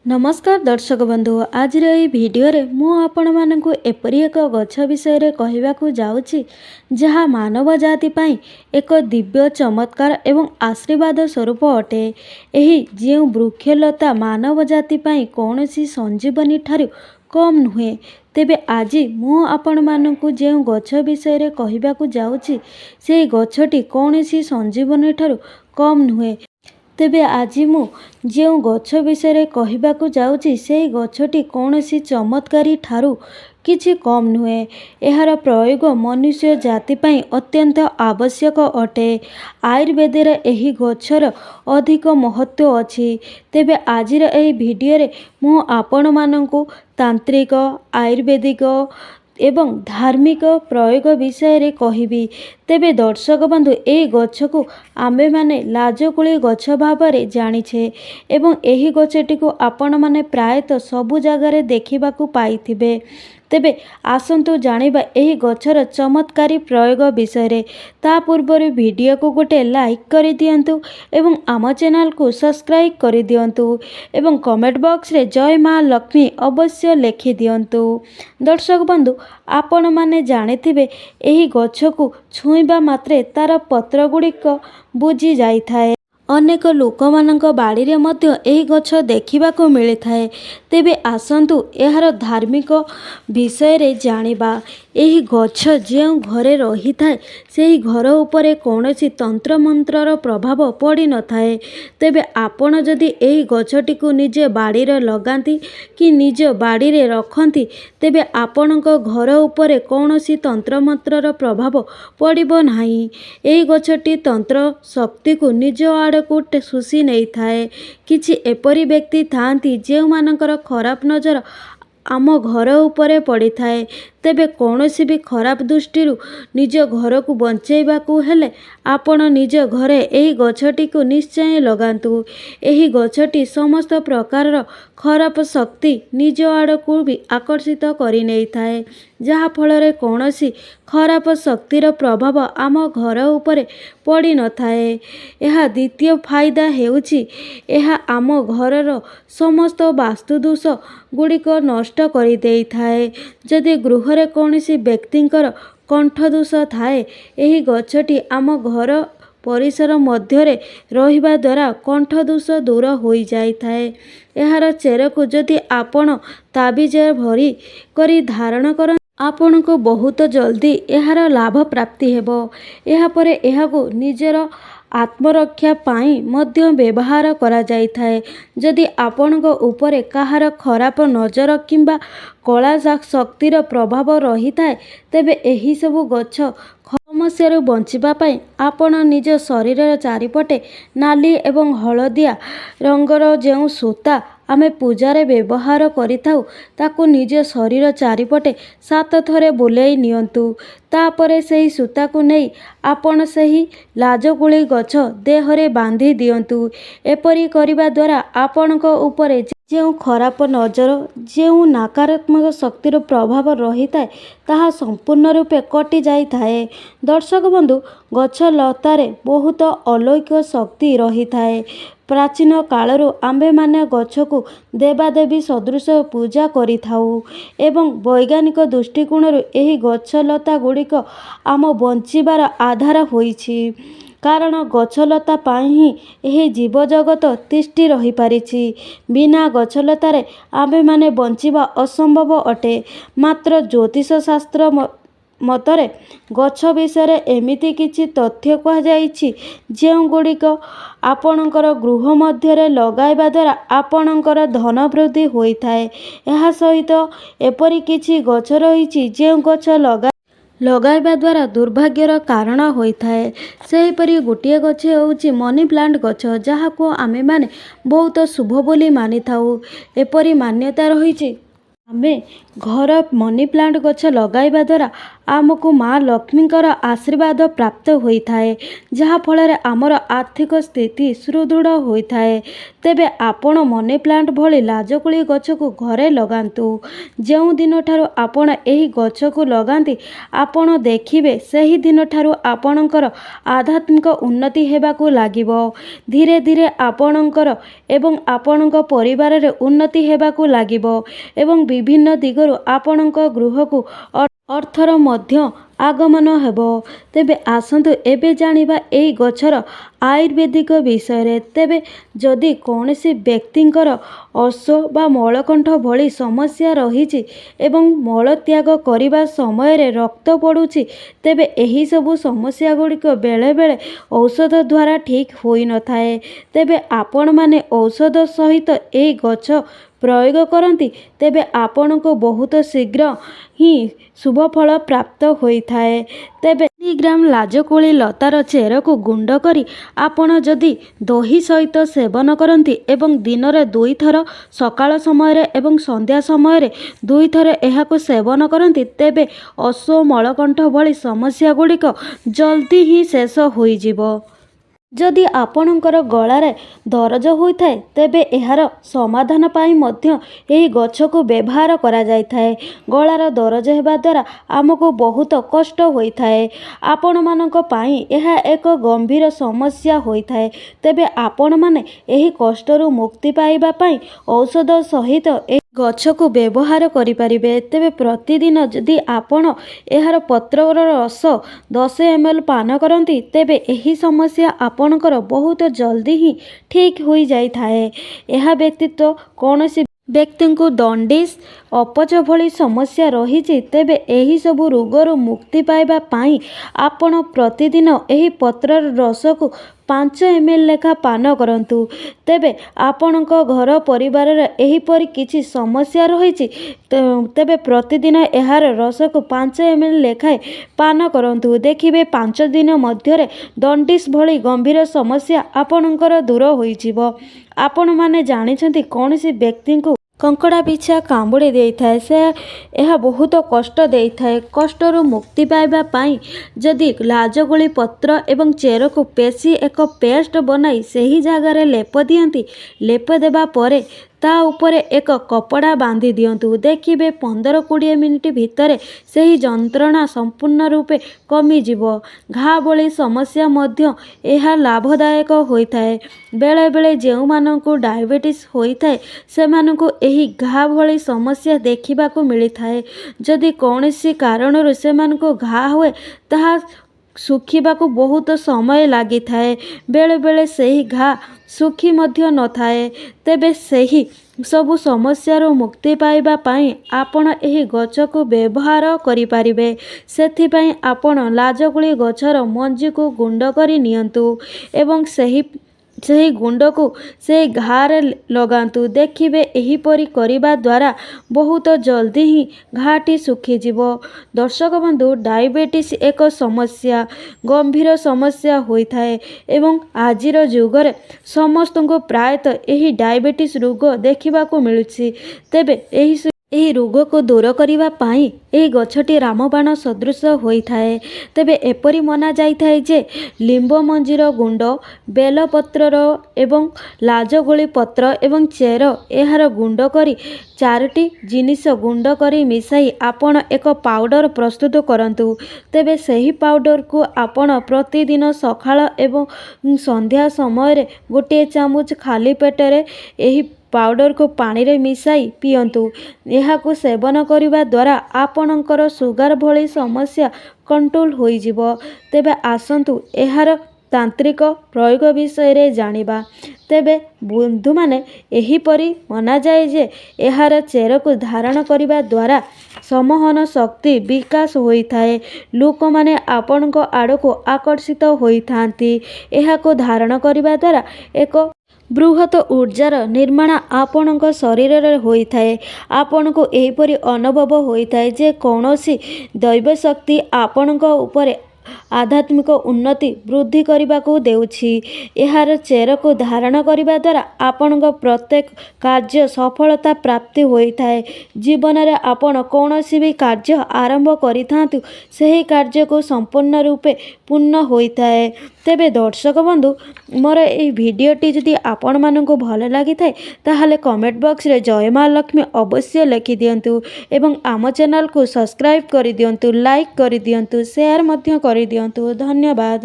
नमस्कार दर्शक बंधु आज भिडियो रे मु आपण मानकु एपरी एक गछ विषय रे कहिबाकू जाउछि जहा मानव जाति पई एक दिव्य चमत्कार एवं आशीर्वाद स्वरूप अटे। एही जेउ वृक्षलता मानव जाति पई कोनोसी संजीवनी ठारू कम नुहे। तेबे आज मु आपण मानकु जेउ गछ विषय रे कहिबाकू जाउछि सेई गछटी कोनोसी संजीवनी ठारू कम नुहे। तेबे आज मु जेउ गछ विषय कहबाकू जाउछि सेई गछटी कोनोसी चमत्कारी ठारू किछि कम नुहे। एहार प्रयोग मनुष्य जाति पई अत्यंत आवश्यक अटे। आयुर्वेद रे एही गछर अधिक महत्व अछि। तेबे आजिर एही भिडियो रे मु आपण मानकु तांत्रिक आयुर्वेदिक एवं धार्मिक प्रयोग विषय रे कहिबी। तेबे दर्शक बंधु ए गछ को आमे माने लाजकुली गछ भाव रे जानिछे एवं एही गछटी को आपण माने प्रायतः सबु जगार देखिबाकू पाइथिबे। तेबे आसंतु जानिबा एही गछर चमत्कारी प्रयोग विषय रे। ता पूर्वर वीडियो को गोटे लाइक करि दियंतु एवं आम चैनल को सब्सक्राइब करि दियंतु एवं कमेंट बॉक्स रे जय मां लक्ष्मी अवश्य लिखि दियंतु। दर्शक बंधु आपण माने जानिथिबे एही गछ को छुईबा मात्रे तार पत्र गुड़िक बुझी जाई थाए। अनेक लोक मानक बाड़ी रे मध्य एही गछ देखिबाकू मिली थाए। तेबे आसंतु एहार धार्मिक विषय रे जानिबा। एही गछ जेउ घरे रही थाए सेही घर उपरे कोनोसी तंत्र मंत्रर प्रभाव पड़ी न थाए। तेबे आपण जदि एही गछटी को निजे बाड़ी रे लगांती कि निज बाड़ी रे रखंती तेबे आपणक घर उपरे कोनोसी तंत्र मंत्रर प्रभाव पड़िबो नाही। एही गछटी तंत्र शक्ति को निज आड़कू शुषि नहीं थाए। किछि एपरी व्यक्ति थांती जेउ मानकर खराब नजर आम घर उपरे पड़ी थाए। तेबे कोनोसी भी खराब दृष्टि निज घर को बंचेबाकू हेले आपण निज घरे एही गछटी को निश्चय लगांतु। एही गछटी समस्त प्रकार खराब शक्ति निज आड़कू भी आकर्षित करि नै थाए, जहा फल रे कोनोसी खराब शक्तिर प्रभाव आम घर उपरे पड़ी न थाए। एहा द्वितीय फायदा हेउछि एहा आम घरर समस्त वास्तु दोष गुड़िक नष्ट करि देई थाए। जदि गृह रे कोनोसी व्यक्तिंकर कंठ दोष थाए एही गछटी आम घर परिसर मध्य रे रहिबा द्वारा कंठ दोष दूर होई जाई थाए। एहार चेर को जदि आपण ताबिज भरी करी धारण कर आपण को बहुत जल्दी एहार लाभ प्राप्ति हेबो। एहा परे एहाको निजर आत्मरक्षा पाई मध्य व्यवहार करा जाई थाए। जदि आपणक उपरे काहार खराब नजर किंबा कला शक्तिर प्रभाव रही थाए तेबे एही सबु गछ समस्या बंचिबा पाई आपण निज शरीर चारिपटे नाली एवं हलदिया रंगर जेउ सूता आमे पूजारे व्यवहार करिथाउ ताकू निज शरीर चारिपटे 7 थरे बुलेई नियंतु। तापरे सेही सूता को नहीं आपण सेही लाजकुली गछ देहरे बांधी दियंतु। एपरी करिबा द्वारा आपणक उपरे जेउ खराब नजर जेउ नकारात्मक शक्तिर प्रभाव रही थाए ताहा संपूर्ण रूपे कटि जाई थाए। दर्शक बंधु गछ लतारे बहुत अलौकिक शक्ति रही थाए। प्राचीन कालरू आंबे माने गछ को देवादेवी सदृश पूजा करि थाउ एवं वैज्ञानिक दृष्टिकोण एही गछ लता गुड़िक आम बंचिबार आधार होइछि। कारण गछलता पाई ही एही जीव जगत तिष्ठि रही पारिछि। बिना गछलतारे आमे माने बंचिबा असंभव अटे। मात्र ज्योतिष शास्त्र मतरे गछ विषय एमिति किछि तथ्य कह जाइछि जेउ गुड़िक आपणकर गृह मध्य लगाइबा द्वारा आपणकर धन वृद्धि होई थाए। एहा सहित एपरि किछि गछ रहिछि जेउ गछ लगाइबा द्वारा दुर्भाग्यर कारण होई थाए। सेहीपरि गोटिए गछ होउछि मनी प्लांट गछ जहाको आमे माने बहुत शुभ बोली मानि थाउ। एपरि मान्यता रहिछि आमे घर मनी प्लांट गछ लगाइबा द्वारा ଆମକୁ ମା ଲକ୍ଷ୍ମୀଙ୍କର ଆଶୀର୍ବାଦ ପ୍ରାପ୍ତ ହୋଇଥାଏ, ଯାହାଫଳରେ ଆମର ଆର୍ଥିକ ସ୍ଥିତି ସୁଦୃଢ଼ ହୋଇଥାଏ। ତେବେ ଆପଣ ମନି ପ୍ଲାଣ୍ଟ ଭଳି ଲାଜକୁଳି ଗଛକୁ ଘରେ ଲଗାନ୍ତୁ। ଯେଉଁ ଦିନଠାରୁ ଆପଣ ଏହି ଗଛକୁ ଲଗାନ୍ତି, ଆପଣ ଦେଖିବେ ସେହି ଦିନଠାରୁ ଆପଣଙ୍କର ଆଧ୍ୟାତ୍ମିକ ଉନ୍ନତି ହେବାକୁ ଲାଗିବ। ଧୀରେ ଧୀରେ ଆପଣଙ୍କର ଏବଂ ଆପଣଙ୍କ ପରିବାରରେ ଉନ୍ନତି ହେବାକୁ ଲାଗିବ ଏବଂ ବିଭିନ୍ନ ଦିଗରୁ ଆପଣଙ୍କ ଗୃହକୁ ଅର୍ଥର ମଧ୍ୟ ଆଗମନ ହେବ। ତେବେ ଆସନ୍ତୁ ଏବେ ଜାଣିବା ଏହି ଗଛର ଆୟୁର୍ବେଦିକ ବିଷୟରେ। ତେବେ ଯଦି କୌଣସି ବ୍ୟକ୍ତିଙ୍କର ଅଶ୍ଵ ବା ମଳକଣ୍ଠ ଭଳି ସମସ୍ୟା ରହିଛି ଏବଂ ମଳତ୍ୟାଗ କରିବା ସମୟରେ ରକ୍ତ ପଡ଼ୁଛି, ତେବେ ଏହିସବୁ ସମସ୍ୟାଗୁଡ଼ିକ ବେଳେବେଳେ ଔଷଧ ଦ୍ୱାରା ଠିକ୍ ହୋଇନଥାଏ। ତେବେ ଆପଣମାନେ ଔଷଧ ସହିତ ଏହି ଗଛ ପ୍ରୟୋଗ କରନ୍ତି, ତେବେ ଆପଣଙ୍କୁ ବହୁତ ଶୀଘ୍ର ହିଁ ଶୁଭଫଳ ପ୍ରାପ୍ତ ହୋଇଥାଏ। ତେବେ 3 ଗ୍ରାମ ଲାଜକୁଳି ଲତାର ଚେରକୁ ଗୁଣ୍ଡ କରି ଆପଣ ଯଦି ଦହି ସହିତ ସେବନ କରନ୍ତି ଏବଂ ଦିନରେ 2 ଥର ସକାଳ ସମୟରେ ଏବଂ ସନ୍ଧ୍ୟା ସମୟରେ 2 ଥର ଏହାକୁ ସେବନ କରନ୍ତି, ତେବେ ଅଶ୍ଵ ମଳକଣ୍ଠ ଭଳି ସମସ୍ୟାଗୁଡ଼ିକ ଜଲ୍ଦି ହିଁ ଶେଷ ହୋଇଯିବ। ଯଦି ଆପଣଙ୍କର ଗଳାରେ ଦରଜ ହୋଇଥାଏ, ତେବେ ଏହାର ସମାଧାନ ପାଇଁ ମଧ୍ୟ ଏହି ଗଛକୁ ବ୍ୟବହାର କରାଯାଇଥାଏ। ଗଳାର ଦରଜ ହେବା ଦ୍ୱାରା ଆମକୁ ବହୁତ କଷ୍ଟ ହୋଇଥାଏ। ଆପଣମାନଙ୍କ ପାଇଁ ଏହା ଏକ ଗମ୍ଭୀର ସମସ୍ୟା ହୋଇଥାଏ। ତେବେ ଆପଣମାନେ ଏହି କଷ୍ଟରୁ ମୁକ୍ତି ପାଇବା ପାଇଁ ଔଷଧ ସହିତ ଏହି ଗଛକୁ ବ୍ୟବହାର କରିପାରିବେ। ତେବେ ପ୍ରତିଦିନ ଯଦି ଆପଣ ଏହାର ପତ୍ରର ରସ 10 ml ପାନ କରନ୍ତି, ତେବେ ଏହି ସମସ୍ୟା ଆପଣଙ୍କର ବହୁତ ଜଲ୍ଦି ହିଁ ଠିକ୍ ହୋଇଯାଇଥାଏ। ଏହା ବ୍ୟତୀତ କୌଣସି ବ୍ୟକ୍ତିଙ୍କୁ ଦଣ୍ଡିସ୍, ଅପଚ ଭଳି ସମସ୍ୟା ରହିଛି, ତେବେ ଏହିସବୁ ରୋଗରୁ ମୁକ୍ତି ପାଇବା ପାଇଁ ଆପଣ ପ୍ରତିଦିନ ଏହି ପତ୍ରର ରସକୁ 5 ml ଲେଖା ପାନ କରନ୍ତୁ। ତେବେ ଆପଣଙ୍କ ଘର ପରିବାରରେ ଏହିପରି କିଛି ସମସ୍ୟା ରହିଛି, ତେବେ ପ୍ରତିଦିନ ଏହାର ରସକୁ 5 ml ଲେଖାଏଁ ପାନ କରନ୍ତୁ। ଦେଖିବେ 5 ଦିନ ମଧ୍ୟରେ ଦଣ୍ଡିସ୍ ଭଳି ଗମ୍ଭୀର ସମସ୍ୟା ଆପଣଙ୍କର ଦୂର ହୋଇଯିବ। ଆପଣମାନେ ଜାଣିଛନ୍ତି କୌଣସି ବ୍ୟକ୍ତିଙ୍କୁ କଙ୍କଡ଼ା ବିଛା କାମୁଡ଼ି ଦେଇଥାଏ, ଏହା ବହୁତ କଷ୍ଟ ଦେଇଥାଏ। କଷ୍ଟରୁ ମୁକ୍ତି ପାଇବା ପାଇଁ ଯଦି ଲାଜକୁଳି ପତ୍ର ଏବଂ ଚେରକୁ ପେଷି ଏକ ପେଷ୍ଟ ବନାଇ ସେହି ଜାଗାରେ ଲେପ ଦିଅନ୍ତି, ଲେପ ଦେବା ପରେ ତା ଉପରେ ଏକ କପଡ଼ା ବାନ୍ଧି ଦିଅନ୍ତୁ। ଦେଖିବେ 15-20 ମିନିଟ୍ ଭିତରେ ସେହି ଯନ୍ତ୍ରଣା ସମ୍ପୂର୍ଣ୍ଣ ରୂପେ କମିଯିବ। ଘା ଭଳି ସମସ୍ୟା ମଧ୍ୟ ଏହା ଲାଭଦାୟକ ହୋଇଥାଏ। ବେଳେବେଳେ ଯେଉଁମାନଙ୍କୁ ଡାଇବେଟିସ୍ ହୋଇଥାଏ, ସେମାନଙ୍କୁ ଏହି ଘା ଭଳି ସମସ୍ୟା ଦେଖିବାକୁ ମିଳିଥାଏ। ଯଦି କୌଣସି କାରଣରୁ ସେମାନଙ୍କୁ ଘା ହୁଏ, ତାହା ଶୁଖିବାକୁ ବହୁତ ସମୟ ଲାଗିଥାଏ। ବେଳେବେଳେ ସେହି ଘା ଶୁଖି ମଧ୍ୟ ନଥାଏ। ତେବେ ସେହି ସବୁ ସମସ୍ୟାରୁ ମୁକ୍ତି ପାଇବା ପାଇଁ ଆପଣ ଏହି ଗଛକୁ ବ୍ୟବହାର କରିପାରିବେ। ସେଥିପାଇଁ ଆପଣ ଲାଜକୁଳି ଗଛର ମଞ୍ଜିକୁ ଗୁଣ୍ଡ କରି ନିଅନ୍ତୁ ଏବଂ ସେହି ଗୁଣ୍ଡକୁ ସେହି ଘାରେ ଲଗାନ୍ତୁ। ଦେଖିବେ ଏହିପରି କରିବା ଦ୍ୱାରା ବହୁତ ଜଲ୍ଦି ହିଁ ଘାଟି ଶୁଖିଯିବ। ଦର୍ଶକ ବନ୍ଧୁ, ଡାଇବେଟିସ୍ ଏକ ସମସ୍ୟା, ଗମ୍ଭୀର ସମସ୍ୟା ହୋଇଥାଏ ଏବଂ ଆଜିର ଯୁଗରେ ସମସ୍ତଙ୍କୁ ପ୍ରାୟତଃ ଏହି ଡାଇବେଟିସ୍ ରୋଗ ଦେଖିବାକୁ ମିଳୁଛି। ତେବେ ଏହି ରୋଗକୁ ଦୂର କରିବା ପାଇଁ ଏହି ଗଛଟି ରାମବାଣ ସଦୃଶ ହୋଇଥାଏ। ତେବେ ଏପରି ମନାଯାଇଥାଏ ଯେ ଲିମ୍ବ ମଞ୍ଜିର ଗୁଣ୍ଡ, ବେଲପତ୍ରର ଏବଂ ଲାଜକୁଳି ପତ୍ର ଏବଂ ଚେର ଏହାର ଗୁଣ୍ଡ କରି 4ଟି ଜିନିଷ ଗୁଣ୍ଡ କରି ମିଶାଇ ଆପଣ ଏକ ପାଉଡର ପ୍ରସ୍ତୁତ କରନ୍ତୁ। ତେବେ ସେହି ପାଉଡରକୁ ଆପଣ ପ୍ରତିଦିନ ସକାଳ ଏବଂ ସନ୍ଧ୍ୟା ସମୟରେ 1 ଚାମଚ ଖାଲି ପେଟରେ ଏହି ପାଉଡରକୁ ପାଣିରେ ମିଶାଇ ପିଅନ୍ତୁ। ଏହାକୁ ସେବନ କରିବା ଦ୍ୱାରା ଆପଣଙ୍କର ସୁଗାର ଭଳି ସମସ୍ୟା କଣ୍ଟ୍ରୋଲ ହୋଇଯିବ। ତେବେ ଆସନ୍ତୁ ଏହାର ତାନ୍ତ୍ରିକ ପ୍ରୟୋଗ ବିଷୟରେ ଜାଣିବା। ତେବେ ବନ୍ଧୁମାନେ, ଏହିପରି ମନାଯାଏ ଯେ ଏହାର ଚେରକୁ ଧାରଣ କରିବା ଦ୍ୱାରା ସମ୍ମୋହନ ଶକ୍ତି ବିକାଶ ହୋଇଥାଏ। ଲୋକମାନେ ଆପଣଙ୍କ ଆଡ଼କୁ ଆକର୍ଷିତ ହୋଇଥାନ୍ତି। ଏହାକୁ ଧାରଣ କରିବା ଦ୍ୱାରା ଏକ ବୃହତ ଊର୍ଜାର ନିର୍ମାଣ ଆପଣଙ୍କ ଶରୀରରେ ହୋଇଥାଏ। ଆପଣଙ୍କୁ ଏହିପରି ଅନୁଭବ ହୋଇଥାଏ ଯେ କୌଣସି ଦୈବଶକ୍ତି ଆପଣଙ୍କ ଉପରେ ଆଧ୍ୟାତ୍ମିକ ଉନ୍ନତି ବୃଦ୍ଧି କରିବାକୁ ଦେଉଛି। ଏହାର ଚେରକୁ ଧାରଣ କରିବା ଦ୍ୱାରା ଆପଣଙ୍କ ପ୍ରତ୍ୟେକ କାର୍ଯ୍ୟ ସଫଳତା ପ୍ରାପ୍ତି ହୋଇଥାଏ। ଜୀବନରେ ଆପଣ କୌଣସି ବି କାର୍ଯ୍ୟ ଆରମ୍ଭ କରିଥାନ୍ତୁ, ସେହି କାର୍ଯ୍ୟକୁ ସମ୍ପୂର୍ଣ୍ଣ ରୂପେ ପୂର୍ଣ୍ଣ ହୋଇଥାଏ। ତେବେ ଦର୍ଶକ ବନ୍ଧୁ, ମୋର ଏହି ଭିଡ଼ିଓଟି ଯଦି ଆପଣମାନଙ୍କୁ ଭଲ ଲାଗିଥାଏ ତାହେଲେ କମେଣ୍ଟ ବକ୍ସରେ ଜୟ ମା ଲକ୍ଷ୍ମୀ ଅବଶ୍ୟ ଲେଖିଦିଅନ୍ତୁ ଏବଂ ଆମ ଚ୍ୟାନେଲକୁ ସବସ୍କ୍ରାଇବ୍ କରିଦିଅନ୍ତୁ, ଲାଇକ୍ କରିଦିଅନ୍ତୁ, ସେୟାର ମଧ୍ୟ କରିଦିଅନ୍ତୁ। ଧନ୍ୟବାଦ।